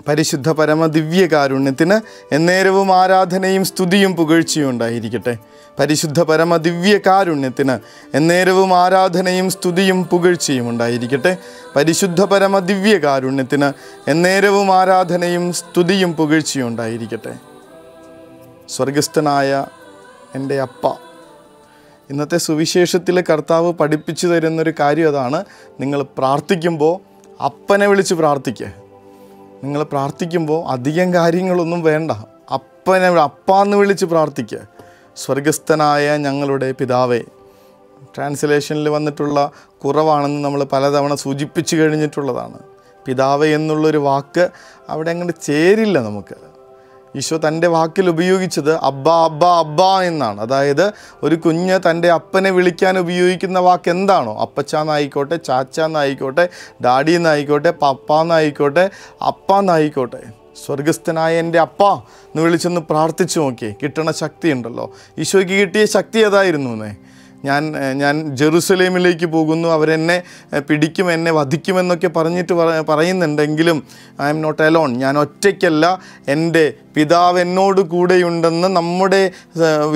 പരിശുദ്ധ പരമ ദിവ്യകാരുണ്യത്തിന് എന്നേരവും ആരാധനയും സ്തുതിയും പുകഴ്ചയും ഉണ്ടായിരിക്കട്ടെ. പരിശുദ്ധ പരമ ദിവ്യകാരുണ്യത്തിന് എന്നേരവും ആരാധനയും സ്തുതിയും പുകഴ്ചയും ഉണ്ടായിരിക്കട്ടെ. പരിശുദ്ധ പരമ ദിവ്യകാരുണ്യത്തിന് എന്നേരവും ആരാധനയും സ്തുതിയും പുകഴ്ചയും ഉണ്ടായിരിക്കട്ടെ. സ്വർഗസ്ഥനായ എൻ്റെ അപ്പ, ഇന്നത്തെ സുവിശേഷത്തിലെ കർത്താവ് പഠിപ്പിച്ചു തരുന്നൊരു കാര്യം അതാണ്. നിങ്ങൾ പ്രാർത്ഥിക്കുമ്പോൾ അപ്പനെ വിളിച്ച് പ്രാർത്ഥിക്കുക. നിങ്ങൾ പ്രാർത്ഥിക്കുമ്പോൾ അധികം കാര്യങ്ങളൊന്നും വേണ്ട, അപ്പാന്ന് വിളിച്ച് പ്രാർത്ഥിക്കുക. സ്വർഗസ്ഥനായ ഞങ്ങളുടെ പിതാവേ. ട്രാൻസ്ലേഷനിൽ വന്നിട്ടുള്ള കുറവാണെന്ന് നമ്മൾ പലതവണ സൂചിപ്പിച്ചു കഴിഞ്ഞിട്ടുള്ളതാണ്. പിതാവേ എന്നുള്ളൊരു വാക്ക് അവിടെ അങ്ങോട്ട് ചേരില്ല നമുക്ക്. ഈശോ തൻ്റെ വാക്കിൽ ഉപയോഗിച്ചത് അബ്ബ അബ്ബ അബ്ബ എന്നാണ്. അതായത് ഒരു കുഞ്ഞ് തൻ്റെ അപ്പനെ വിളിക്കാൻ ഉപയോഗിക്കുന്ന വാക്ക് എന്താണോ, അപ്പച്ചാന്നായിക്കോട്ടെ, ചാച്ചാന്നായിക്കോട്ടെ, ഡാഡി എന്നായിക്കോട്ടെ, പപ്പാന്നായിക്കോട്ടെ, അപ്പാന്നായിക്കോട്ടെ, സ്വർഗസ്ഥനായ എൻ്റെ അപ്പ എന്ന് വിളിച്ചൊന്ന് പ്രാർത്ഥിച്ചു നോക്കിയേ. കിട്ടണ ശക്തി ഉണ്ടല്ലോ. ഈശോയ്ക്ക് കിട്ടിയ ശക്തി അതായിരുന്നു എന്നേ. ഞാൻ ജെറുസലേമിലേക്ക് പോകുന്നു, അവരെന്നെ പിടിക്കും, എന്നെ വധിക്കുമെന്നൊക്കെ പറയുന്നുണ്ടെങ്കിലും ഐ എം നോട്ട് അലോൺ, ഞാൻ ഒറ്റയ്ക്കല്ല, എൻ്റെ പിതാവ് എന്നോട് കൂടെയുണ്ടെന്ന് നമ്മുടെ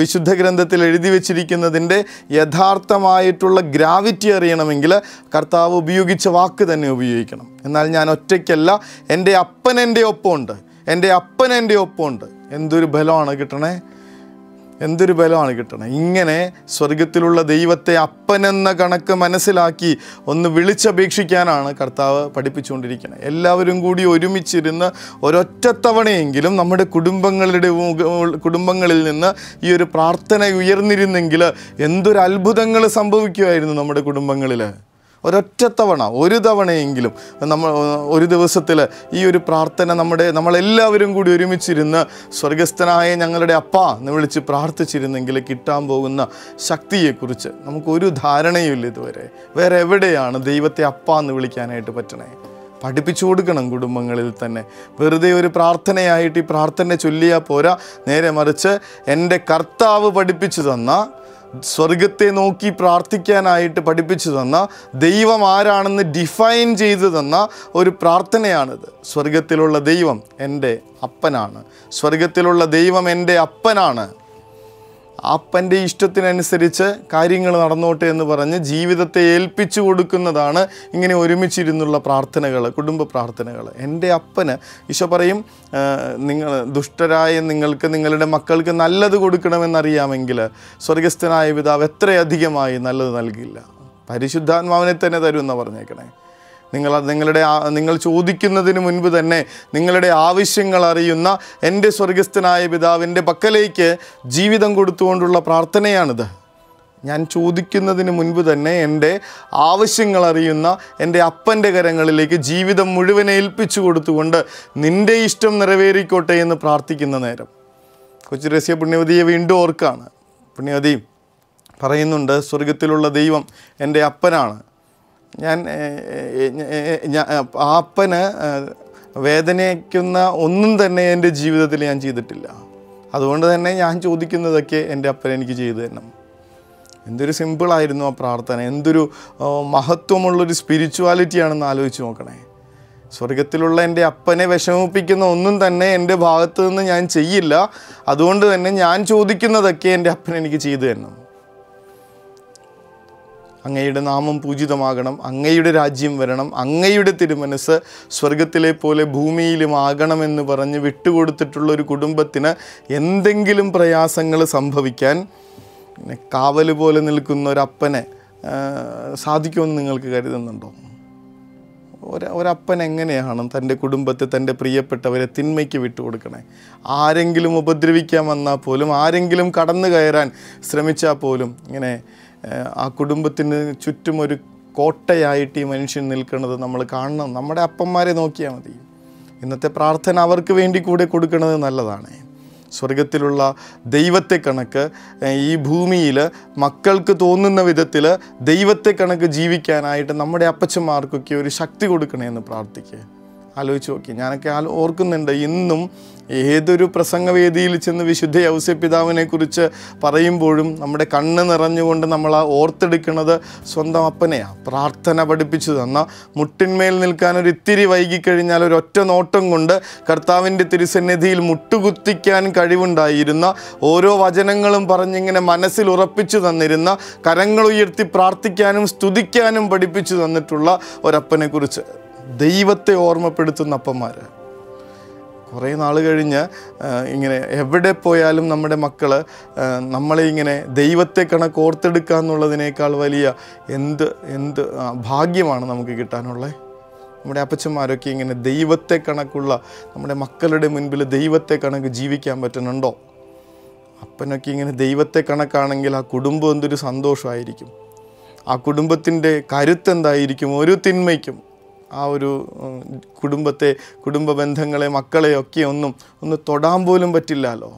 വിശുദ്ധ ഗ്രന്ഥത്തിൽ എഴുതി വച്ചിരിക്കുന്നതിൻ്റെ യഥാർത്ഥമായിട്ടുള്ള ഗ്രാവിറ്റി അറിയണമെങ്കിൽ കർത്താവ് ഉപയോഗിച്ച വാക്ക് തന്നെ ഉപയോഗിക്കണം. എന്നാൽ ഞാൻ ഒറ്റയ്ക്കല്ല, എൻ്റെ അപ്പൻ എൻ്റെ ഒപ്പമുണ്ട്, എൻ്റെ അപ്പൻ എൻ്റെ ഒപ്പമുണ്ട്. എന്തൊരു ബലമാണ് കിട്ടണേ, എന്തൊരു ബലമാണ് കിട്ടണേ. ഇങ്ങനെ സ്വർഗത്തിലുള്ള ദൈവത്തെ അപ്പനെന്ന കണക്ക് മനസ്സിലാക്കി ഒന്ന് വിളിച്ചപേക്ഷിക്കാനാണ് കർത്താവ് പഠിപ്പിച്ചുകൊണ്ടിരിക്കുന്നത്. എല്ലാവരും കൂടി ഒരുമിച്ചിരുന്ന് ഒരൊറ്റത്തവണയെങ്കിലും നമ്മുടെ കുടുംബങ്ങളിൽ നിന്ന് ഈ ഒരു പ്രാർത്ഥന ഉയർന്നിരുന്നെങ്കിൽ എന്തൊരു അത്ഭുതങ്ങൾ സംഭവിക്കുമായിരുന്നു നമ്മുടെ കുടുംബങ്ങളിൽ. ഒരൊറ്റത്തവണ, ഒരു തവണയെങ്കിലും ഒരു ദിവസത്തിൽ ഈ ഒരു പ്രാർത്ഥന നമ്മളെല്ലാവരും കൂടി ഒരുമിച്ചിരുന്ന് സ്വർഗസ്ഥനായ ഞങ്ങളുടെ അപ്പ എന്ന് വിളിച്ച് പ്രാർത്ഥിച്ചിരുന്നെങ്കിൽ കിട്ടാൻ പോകുന്ന ശക്തിയെക്കുറിച്ച് നമുക്കൊരു ധാരണയുമില്ല ഇതുവരെ. വേറെ എവിടെയാണ് ദൈവത്തെ അപ്പ എന്ന് വിളിക്കാനായിട്ട് പറ്റണേ? പഠിപ്പിച്ചു കൊടുക്കണം കുടുംബങ്ങളിൽ തന്നെ. വെറുതെ ഒരു പ്രാർത്ഥനയായിട്ട് ഈ പ്രാർത്ഥന ചൊല്ലിയാൽ പോരാ. നേരെ മറിച്ച് എൻ്റെ കർത്താവ് പഠിപ്പിച്ചു തന്ന, സ്വർഗത്തെ നോക്കി പ്രാർത്ഥിക്കാനായിട്ട് പഠിപ്പിച്ചു തന്ന, ദൈവം ആരാണെന്ന് ഡിഫൈൻ ചെയ്തു തന്ന ഒരു പ്രാർത്ഥനയാണിത്. സ്വർഗത്തിലുള്ള ദൈവം എൻ്റെ അപ്പനാണ്, സ്വർഗത്തിലുള്ള ദൈവം എൻ്റെ അപ്പനാണ്, അപ്പൻ്റെ ഇഷ്ടത്തിനനുസരിച്ച് കാര്യങ്ങൾ നടന്നോട്ടെ എന്ന് പറഞ്ഞ് ജീവിതത്തെ ഏൽപ്പിച്ചു കൊടുക്കുന്നതാണ് ഇങ്ങനെ ഒരുമിച്ചിരുന്നുള്ള പ്രാർത്ഥനകൾ, കുടുംബ പ്രാർത്ഥനകൾ. എൻ്റെ അപ്പന് ഈശോ പറയും, നിങ്ങൾ ദുഷ്ടരായ നിങ്ങൾക്ക് നിങ്ങളുടെ മക്കൾക്ക് നല്ലത് കൊടുക്കണമെന്നറിയാമെങ്കിൽ സ്വർഗസ്ഥനായ പിതാവ് എത്രയധികമായി നല്ലത് നൽകില്ല, പരിശുദ്ധാത്മാവിനെ തന്നെ തരുമെന്ന് പറഞ്ഞേക്കണേ. നിങ്ങൾ ചോദിക്കുന്നതിന് മുൻപ് തന്നെ നിങ്ങളുടെ ആവശ്യങ്ങൾ അറിയുന്ന എൻ്റെ സ്വർഗസ്ഥനായ പിതാവിൻ്റെ പക്കലേക്ക് ജീവിതം കൊടുത്തുകൊണ്ടുള്ള പ്രാർത്ഥനയാണിത്. ഞാൻ ചോദിക്കുന്നതിന് മുൻപ് തന്നെ എൻ്റെ ആവശ്യങ്ങൾ അറിയുന്ന എൻ്റെ അപ്പൻ്റെ കരങ്ങളിലേക്ക് ജീവിതം മുഴുവൻ ഏൽപ്പിച്ചു കൊടുത്തുകൊണ്ട് നിൻ്റെ ഇഷ്ടം നിറവേറിക്കോട്ടെ എന്ന് പ്രാർത്ഥിക്കുന്ന നേരം കൊച്ചു രസ്യ പുണ്യവതിയെ വീണ്ടും ഓർക്കാണ്. പുണ്യവതി പറയുന്നുണ്ട്, സ്വർഗത്തിലുള്ള ദൈവം എൻ്റെ അപ്പനാണ്. ആ അപ്പന് വേദനിക്കുന്ന ഒന്നും തന്നെ എൻ്റെ ജീവിതത്തിൽ ഞാൻ ചെയ്തിട്ടില്ല. അതുകൊണ്ട് തന്നെ ഞാൻ ചോദിക്കുന്നതൊക്കെ എൻ്റെ അപ്പൻ എനിക്ക് ചെയ്തു തരണം. എന്തൊരു സിമ്പിളായിരുന്നു ആ പ്രാർത്ഥന, എന്തൊരു മഹത്വമുള്ളൊരു സ്പിരിച്വാലിറ്റിയാണെന്ന് ആലോചിച്ച് നോക്കണേ. സ്വർഗത്തിലുള്ള എൻ്റെ അപ്പനെ വിഷമിപ്പിക്കുന്ന ഒന്നും തന്നെ എൻ്റെ ഭാഗത്തു നിന്ന് ഞാൻ ചെയ്യില്ല. അതുകൊണ്ട് തന്നെ ഞാൻ ചോദിക്കുന്നതൊക്കെ എൻ്റെ അപ്പൻ എനിക്ക് ചെയ്തു തരണം. അങ്ങയുടെ നാമം പൂജിതമാകണം, അങ്ങയുടെ രാജ്യം വരണം, അങ്ങയുടെ തിരുമനസ് സ്വർഗത്തിലെ പോലെ ഭൂമിയിലും ആകണമെന്ന് പറഞ്ഞ് വിട്ടുകൊടുത്തിട്ടുള്ളൊരു കുടുംബത്തിന് എന്തെങ്കിലും പ്രയാസങ്ങൾ സംഭവിക്കാൻ കാവൽ പോലെ നിൽക്കുന്ന ഒരപ്പനെ സാധിക്കുമെന്ന് നിങ്ങൾക്ക് കരുതുന്നുണ്ടോ? ഒരപ്പൻ എങ്ങനെയാണ് തൻ്റെ കുടുംബത്തെ, തൻ്റെ പ്രിയപ്പെട്ടവരെ തിന്മയ്ക്ക് വിട്ടുകൊടുക്കണേ? ആരെങ്കിലും ഉപദ്രവിക്കാൻ വന്നാൽ പോലും, ആരെങ്കിലും കടന്നു കയറാൻ ശ്രമിച്ചാൽ പോലും ഇങ്ങനെ ആ കുടുംബത്തിന് ചുറ്റും ഒരു കോട്ടയായിട്ട് ഈ മനുഷ്യൻ നിൽക്കുന്നത് നമ്മൾ കാണണം. നമ്മുടെ അപ്പന്മാരെ നോക്കിയാൽ മതി. ഇന്നത്തെ പ്രാർത്ഥന അവർക്ക് വേണ്ടി കൂടെ കൊടുക്കുന്നത് നല്ലതാണ്. സ്വർഗത്തിലുള്ള ദൈവത്തെ കണക്ക് ഈ ഭൂമിയിൽ മക്കൾക്ക് തോന്നുന്ന വിധത്തിൽ ദൈവത്തെ കണക്ക് ജീവിക്കാനായിട്ട് നമ്മുടെ അപ്പച്ചന്മാർക്കൊക്കെ ഒരു ശക്തി കൊടുക്കണമെന്ന് പ്രാർത്ഥിക്കുക. ആലോചിച്ച് നോക്കി. ഞാനൊക്കെ ഓർക്കുന്നുണ്ട്, ഇന്നും ഏതൊരു പ്രസംഗവേദിയിൽ ചെന്ന് വിശുദ്ധ ഔസേപ്പിതാവിനെ കുറിച്ച് പറയുമ്പോഴും നമ്മുടെ കണ്ണ് നിറഞ്ഞുകൊണ്ട് നമ്മൾ ഓർത്തെടുക്കുന്നത് സ്വന്തം അപ്പനെയാണ്. പ്രാർത്ഥന പഠിപ്പിച്ചു തന്ന, മുട്ടിന്മേൽ നിൽക്കാൻ ഒരു ഇത്തിരി വൈകിക്കഴിഞ്ഞാൽ ഒരൊറ്റ നോട്ടം കൊണ്ട് കർത്താവിൻ്റെ തിരുസന്നിധിയിൽ മുട്ടുകുത്തിക്കാൻ കഴിവുണ്ടായിരുന്ന, ഓരോ വചനങ്ങളും പറഞ്ഞിങ്ങനെ മനസ്സിൽ ഉറപ്പിച്ചു തന്നിരുന്ന, കരങ്ങൾ ഉയർത്തി പ്രാർത്ഥിക്കാനും സ്തുതിക്കാനും പഠിപ്പിച്ചു തന്നിട്ടുള്ള ഒരപ്പനെക്കുറിച്ച്, ദൈവത്തെ ഓർമ്മപ്പെടുത്തുന്ന അപ്പന്മാർ. കുറേ നാൾ കഴിഞ്ഞ് ഇങ്ങനെ എവിടെ പോയാലും നമ്മുടെ മക്കൾ നമ്മളെ ഇങ്ങനെ ദൈവത്തെ കണക്ക് ഓർത്തെടുക്കുക എന്നുള്ളതിനേക്കാൾ വലിയ എന്ത് ഭാഗ്യമാണ് നമുക്ക് കിട്ടാനുള്ളത്. നമ്മുടെ അപ്പച്ചന്മാരൊക്കെ ഇങ്ങനെ ദൈവത്തെ കണക്കുള്ള, നമ്മുടെ മക്കളുടെ മുൻപിൽ ദൈവത്തെ കണക്ക് ജീവിക്കാൻ പറ്റുന്നുണ്ടോ? അപ്പനൊക്കെ ഇങ്ങനെ ദൈവത്തെ കണക്കാണെങ്കിൽ ആ കുടുംബം എന്തൊരു സന്തോഷമായിരിക്കും, ആ കുടുംബത്തിൻ്റെ കരുത്തെന്തായിരിക്കും. ഒരു തിന്മയ്ക്കും ആ ഒരു കുടുംബ ബന്ധങ്ങളെ, മക്കളെയൊക്കെ ഒന്ന് തൊടാൻ പോലും പറ്റില്ലല്ലോ.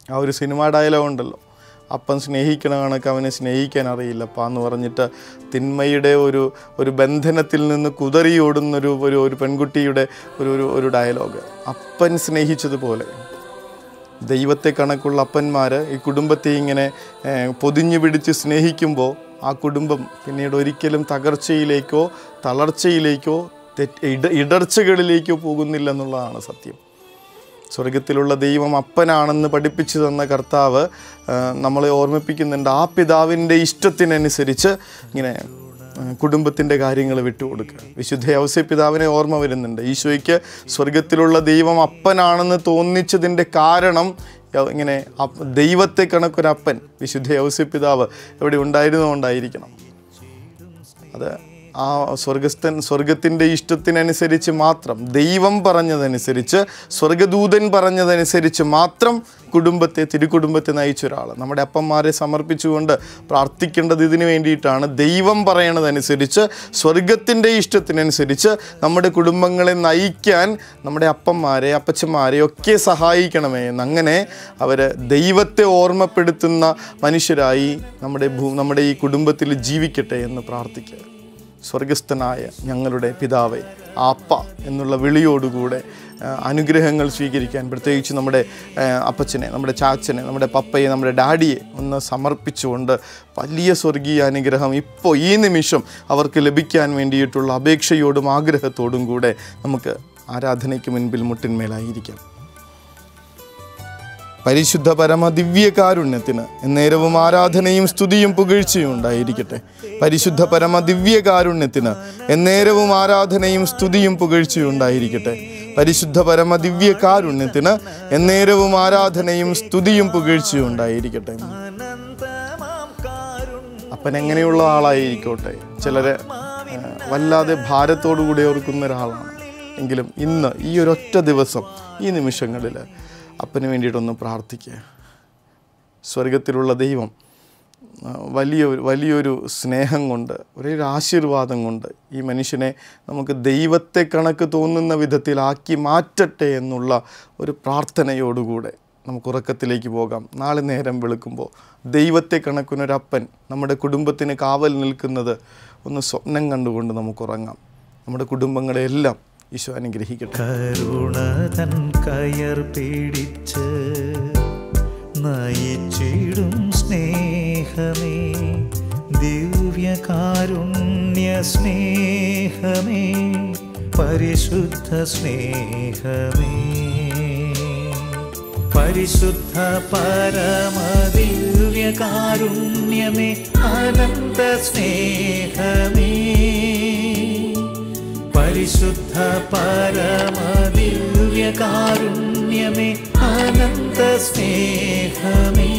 ആ ഒരു സിനിമ ഡയലോഗ് ഉണ്ടല്ലോ, അപ്പൻ സ്നേഹിക്കണ കണക്ക് അവനെ സ്നേഹിക്കാൻ അറിയില്ലപ്പാ എന്ന് പറഞ്ഞിട്ട്, തിന്മയുടെ ഒരു ബന്ധനത്തിൽ നിന്ന് കുതറിയോടുന്നൊരു ഒരു പെൺകുട്ടിയുടെ ഒരു ഡയലോഗ്. അപ്പൻ സ്നേഹിച്ചതുപോലെ ദൈവത്തെ കണക്കുള്ള അപ്പന്മാർ ഈ കുടുംബത്തെ ഇങ്ങനെ പൊതിഞ്ഞു പിടിച്ച് സ്നേഹിക്കുമ്പോൾ ആ കുടുംബം പിന്നീട് ഒരിക്കലും തകർച്ചയിലേക്കോ തളർച്ചയിലേക്കോ ഇടർച്ചകളിലേക്കോ പോകുന്നില്ലെന്നുള്ളതാണ് സത്യം. സ്വർഗത്തിലുള്ള ദൈവം അപ്പനാണെന്ന് പഠിപ്പിച്ചു തന്ന കർത്താവ് നമ്മളെ ഓർമ്മിപ്പിക്കുന്നുണ്ട്. ആ പിതാവിൻ്റെ ഇഷ്ടത്തിനനുസരിച്ച് ഇങ്ങനെ കുടുംബത്തിൻ്റെ കാര്യങ്ങൾ വിട്ടുകൊടുക്കുക. വിശുദ്ധ ഔസേപ്പിതാവിനെ ഓർമ്മ വരുന്നുണ്ട്. ഈശോയ്ക്ക് സ്വർഗത്തിലുള്ള ദൈവം അപ്പനാണെന്ന് തോന്നിച്ചതിൻ്റെ കാരണം ഇങ്ങനെ ദൈവത്തെ കണക്കൊരപ്പൻ വിശുദ്ധ ഔസേപ്പിതാവ് എവിടെ ഉണ്ടായിരുന്നുകൊണ്ടായിരിക്കണം. അത് ആ സ്വർഗത്തിൻ്റെ ഇഷ്ടത്തിനനുസരിച്ച് മാത്രം, ദൈവം പറഞ്ഞതനുസരിച്ച്, സ്വർഗദൂതൻ പറഞ്ഞതനുസരിച്ച് മാത്രം തിരുക്കുടുംബത്തെ നയിച്ച ഒരാൾ. നമ്മുടെ അപ്പന്മാരെ സമർപ്പിച്ചുകൊണ്ട് പ്രാർത്ഥിക്കേണ്ടത് ഇതിനു വേണ്ടിയിട്ടാണ്. ദൈവം പറയണതനുസരിച്ച്, സ്വർഗത്തിൻ്റെ ഇഷ്ടത്തിനനുസരിച്ച് നമ്മുടെ കുടുംബങ്ങളെ നയിക്കാൻ നമ്മുടെ അപ്പന്മാരെ, അപ്പച്ചന്മാരെ ഒക്കെ സഹായിക്കണമേ എന്ന്. അങ്ങനെ അവർ ദൈവത്തെ ഓർമ്മപ്പെടുത്തുന്ന മനുഷ്യരായി നമ്മുടെ ഈ കുടുംബത്തിൽ ജീവിക്കട്ടെ എന്ന് പ്രാർത്ഥിക്കുക. സ്വർഗസ്ഥനായ ഞങ്ങളുടെ പിതാവേ, അപ്പ എന്നുള്ള വിളിയോടുകൂടെ അനുഗ്രഹങ്ങൾ സ്വീകരിക്കാൻ, പ്രത്യേകിച്ച് നമ്മുടെ അപ്പച്ചനെ, നമ്മുടെ ചാച്ചനെ, നമ്മുടെ പപ്പയെ, നമ്മുടെ ഡാഡിയെ ഒന്ന് സമർപ്പിച്ചുകൊണ്ട് വലിയ സ്വർഗീയ അനുഗ്രഹം ഇപ്പോൾ ഈ നിമിഷം അവർക്ക് ലഭിക്കാൻ വേണ്ടിയിട്ടുള്ള അപേക്ഷയോടും ആഗ്രഹത്തോടും കൂടെ നമുക്ക് ആരാധനയ്ക്ക് മുൻപിൽ മുട്ടിന്മേലായിരിക്കാം. പരിശുദ്ധ പരമ ദിവ്യകാരുണ്യത്തിന് എന്നേരവും ആരാധനയും സ്തുതിയും പുകഴ്ചയും ഉണ്ടായിരിക്കട്ടെ. പരിശുദ്ധ പരമ ദിവ്യകാരുണ്യത്തിന് എന്നേരവും ആരാധനയും സ്തുതിയും പുകഴ്ചയും ഉണ്ടായിരിക്കട്ടെ. പരിശുദ്ധ പരമ ദിവ്യകാരുണ്യത്തിന് എന്നേരവും ആരാധനയും സ്തുതിയും പുകഴ്ചയും ഉണ്ടായിരിക്കട്ടെ. അപ്പൻ എങ്ങനെയുള്ള ആളായിരിക്കോട്ടെ, ചിലരെ വല്ലാതെ ഭാരത്തോടുകൂടി ഓർക്കുന്ന ഒരാളാണ്. എങ്കിലും ഇന്ന് ഈ ഒരൊറ്റ ദിവസം, ഈ നിമിഷങ്ങളിൽ അപ്പന് വേണ്ടിയിട്ടൊന്ന് പ്രാർത്ഥിക്കുക. സ്വർഗത്തിലുള്ള ദൈവം വലിയൊരു സ്നേഹം കൊണ്ട്, ഒരേ ആശീർവാദം കൊണ്ട് ഈ മനുഷ്യനെ നമുക്ക് ദൈവത്തെ കണക്ക് തോന്നുന്ന വിധത്തിലാക്കി മാറ്റട്ടെ എന്നുള്ള ഒരു പ്രാർത്ഥനയോടുകൂടെ നമുക്ക് ഉറക്കത്തിലേക്ക് പോകാം. നാളെ നേരം വെളുക്കുമ്പോൾ ദൈവത്തെ കണക്കിനൊരപ്പൻ നമ്മുടെ കുടുംബത്തിന് കാവൽ നിൽക്കുന്നത് ഒന്ന് സ്വപ്നം കണ്ടുകൊണ്ട് നമുക്കുറങ്ങാം. നമ്മുടെ കുടുംബങ്ങളെല്ലാം ഈശോ അനുഗ്രഹിക്കട്ടെ. കരുണതൻ കയർ പിടിച്ച് നയിച്ചിടും സ്നേഹമേ, ദിവ്യകാരുണ്യ സ്നേഹമേ, പരിശുദ്ധ സ്നേഹമേ, പരിശുദ്ധ പരമ ദിവ്യകാരുണ്യമേ, അനന്ത സ്നേഹമേ, പരിശുദ്ധ പരമ ദിവ്യകാരുണ്യമേ, അനന്ത സ്നേഹമേ.